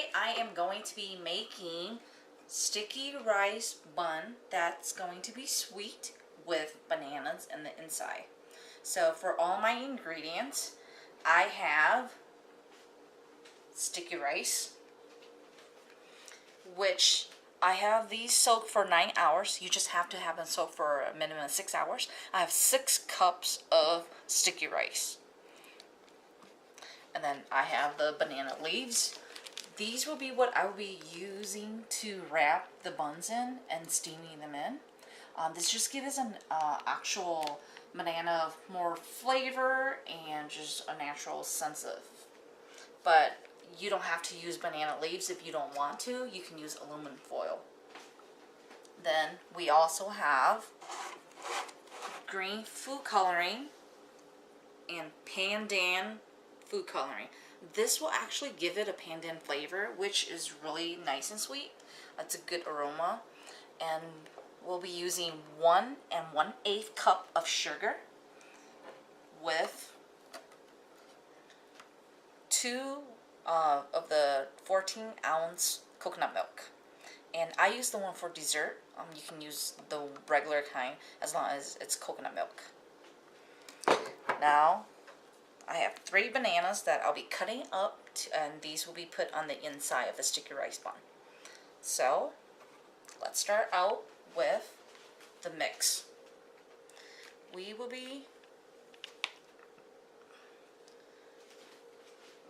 today I am going to be making sticky rice bun that's going to be sweet with bananas in the inside. So for all my ingredients, I have sticky rice, which I have these soaked for 9 hours. You just have to have them soaked for a minimum of 6 hours. I have 6 cups of sticky rice. And then I have the banana leaves. These will be what I will be using to wrap the buns in and steaming them in. This just gives an actual banana more flavor and just a natural sense of. But you don't have to use banana leaves if you don't want to. You can use aluminum foil. Then we also have green food coloring and Pandan food coloring. This will actually give it a Pandan flavor, which is really nice and sweet. It's a good aroma. And we'll be using 1 1/8 cup of sugar with 2 of the 14-ounce coconut milk. And I use the one for dessert. You can use the regular kind as long as it's coconut milk. Now, I have 3 bananas that I'll be cutting up, and these will be put on the inside of the sticky rice bun. So, let's start out with the mix. We will be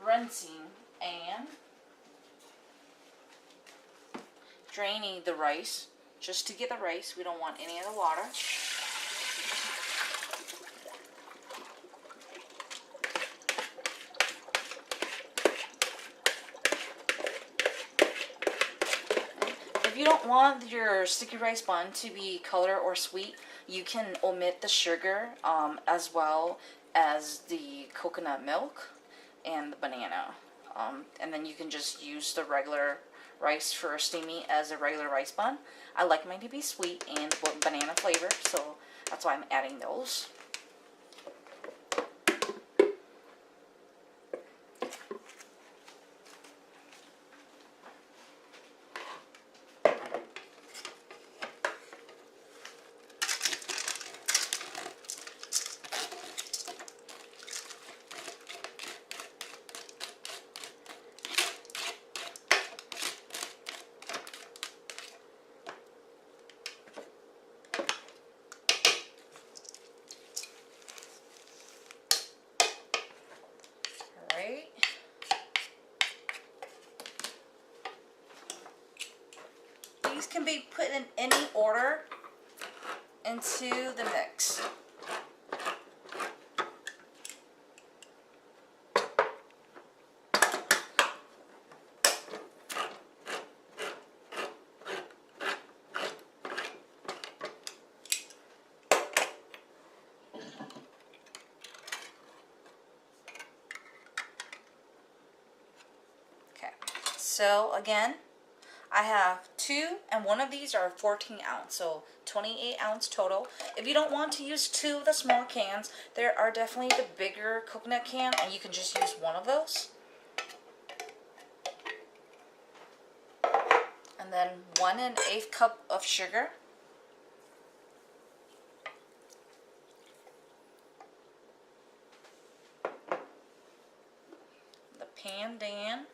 rinsing and draining the rice just to get the rice. We don't want any of the water. If you don't want your sticky rice bun to be color or sweet, you can omit the sugar as well as the coconut milk and the banana. And then you can just use the regular rice for steaming as a regular rice bun. I like mine to be sweet and banana flavor, so that's why I'm adding those. These can be put in any order into the mix. Okay, so again, I have 2, and one of these are 14 ounce, so 28 ounce total. If you don't want to use 2 of the small cans, there are definitely the bigger coconut can, and you can just use one of those. And then 1 1/8 cup of sugar. The Pandan.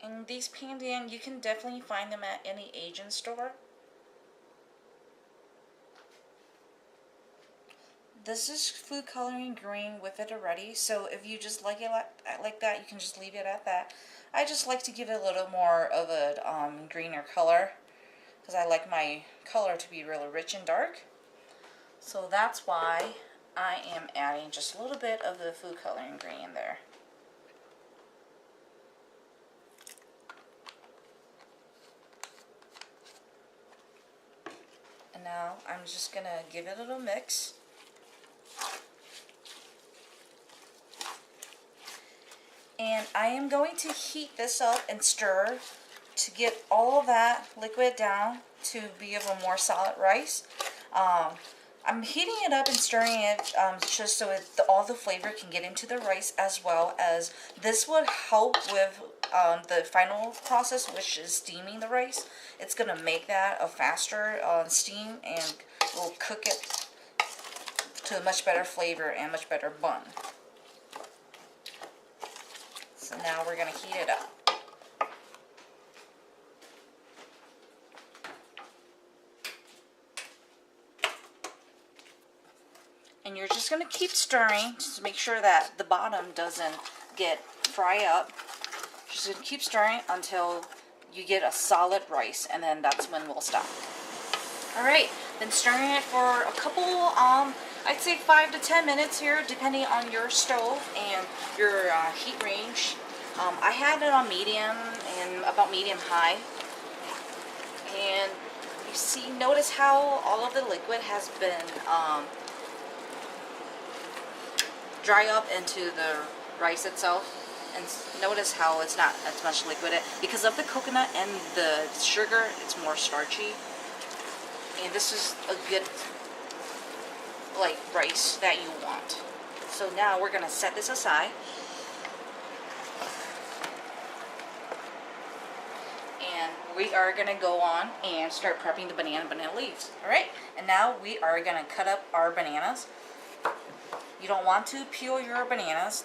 And these Pandan, you can definitely find them at any Asian store. This is food coloring green with it already, so if you just like it like that, you can just leave it at that. I just like to give it a little more of a greener color, because I like my color to be really rich and dark. So that's why I am adding just a little bit of the food coloring green in there. And now I'm just going to give it a little mix. And I am going to heat this up and stir to get all that liquid down to be of a more solid rice. I'm heating it up and stirring it just so all the flavor can get into the rice, as well as this would help with the final process, which is steaming the rice. It's going to make that a faster steam, and will cook it to a much better flavor and much better bun. So now we're going to heat it up. And you're just going to keep stirring to make sure that the bottom doesn't get fry up. Just going to keep stirring until you get a solid rice, and then that's when we'll stop. Alright, been stirring it for a couple, I'd say 5 to 10 minutes here, depending on your stove and your heat range. I had it on medium and about medium high. And you see, notice how all of the liquid has been dry up into the rice itself, and notice how it's not as much liquid. Because of the coconut and the sugar, it's more starchy, and this is a good like rice that you want. So now we're gonna set this aside, and we are gonna go on and start prepping the banana leaves. All right, and now we are gonna cut up our bananas. You don't want to peel your bananas,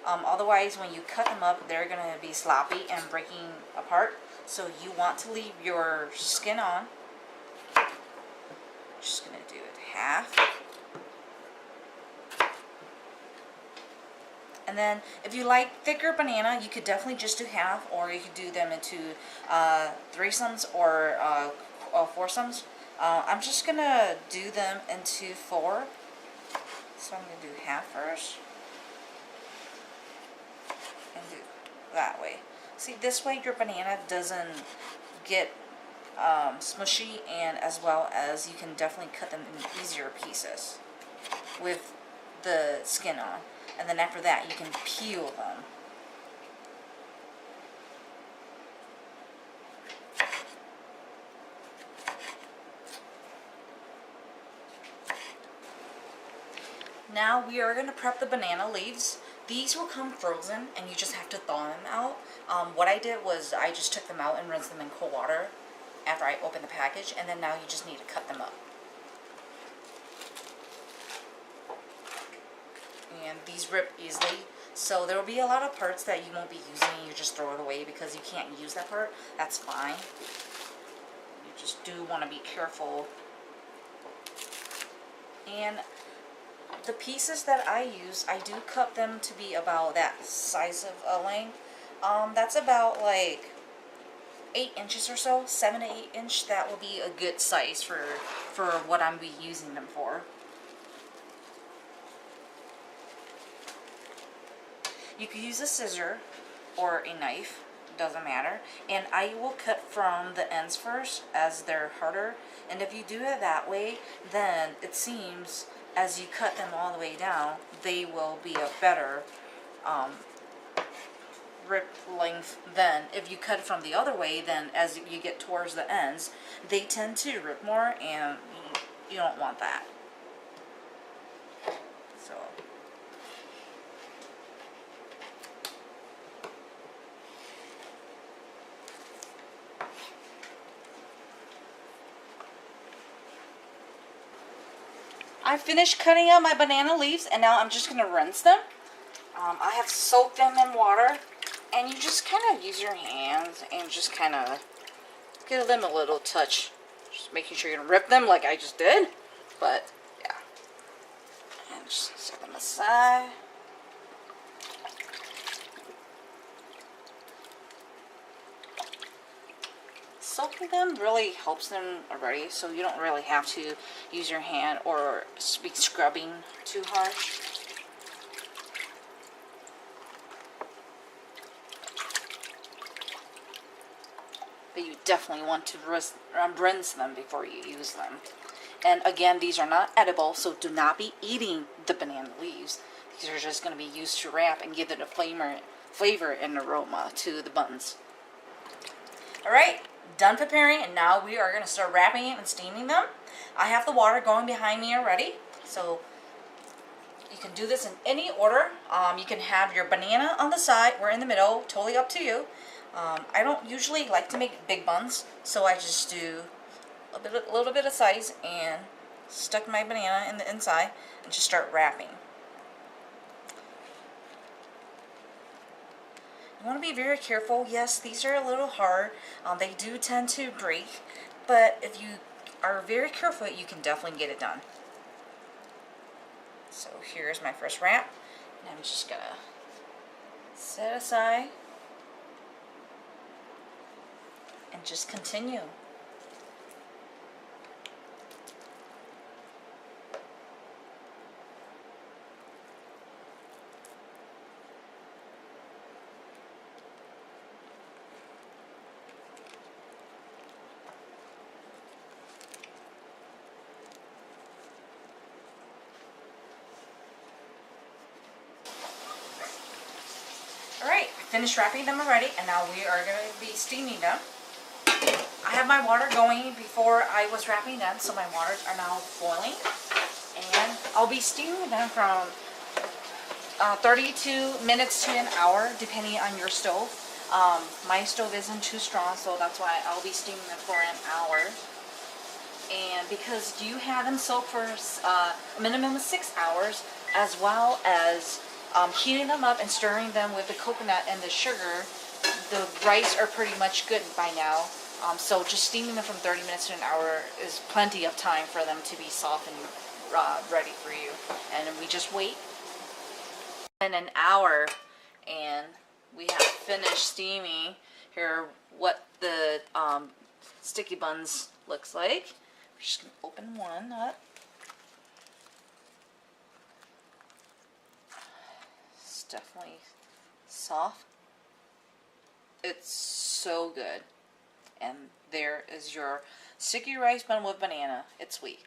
otherwise when you cut them up, they're going to be sloppy and breaking apart. So you want to leave your skin on. Just going to do it half. And then if you like thicker banana, you could definitely just do half, or you could do them into threesomes or foursomes. I'm just going to do them into 4. So I'm going to do half first, and do that way. See, this way your banana doesn't get smushy, and as well as you can definitely cut them in easier pieces with the skin on. And then after that, you can peel them. Now we are going to prep the banana leaves. These will come frozen, and you just have to thaw them out. What I did was I just took them out and rinsed them in cold water after I opened the package, and then now you just need to cut them up. And these rip easily, so there will be a lot of parts that you won't be using, you just throw it away because you can't use that part. That's fine. You just do want to be careful. And the pieces that I use, I do cut them to be about that size of a length. That's about like 8 inches or so, 7 to 8 inch. That will be a good size for what I'm be using them for. You could use a scissor or a knife, doesn't matter. And I will cut from the ends first, as they're harder. And if you do it that way, then it seems as you cut them all the way down, they will be a better rip length. Then if you cut it from the other way, then as you get towards the ends, they tend to rip more, and you don't want that. So I finished cutting out my banana leaves, and now I'm just going to rinse them. I have soaked them in water, and you just kind of use your hands and just kind of give them a little touch. Just making sure you don't rip them like I just did. But, yeah. And just set them aside. Soaking them really helps them already, so you don't really have to use your hand or be scrubbing too hard. But you definitely want to rinse them before you use them. And again, these are not edible, so do not be eating the banana leaves. These are just going to be used to wrap and give it a flavor and aroma to the buns. Alright, done preparing, and now we are going to start wrapping it and steaming them. I have the water going behind me already, so you can do this in any order. You can have your banana on the side or in the middle, totally up to you. I don't usually like to make big buns, so I just do a little bit of size and stuck my banana in the inside and just start wrapping. You want to be very careful. Yes, these are a little hard. They do tend to break, but if you are very careful, you can definitely get it done. So here's my first wrap, and I'm just gonna set aside and just continue. Alright, finished wrapping them already, and now we are going to be steaming them. I have my water going before I was wrapping them, so my waters are now boiling. And I'll be steaming them from 32 minutes to an hour, depending on your stove. My stove isn't too strong, so that's why I'll be steaming them for an hour. And because you have them soak for a minimum of 6 hours, as well as heating them up and stirring them with the coconut and the sugar, the rice are pretty much good by now. So just steaming them from 30 minutes to an hour is plenty of time for them to be soft and ready for you. And then we just wait in an hour, and we have finished steaming. Here what the sticky buns looks like. We're just gonna open one up. It's definitely soft. It's so good. And there is your sticky rice bun with banana. It's sweet.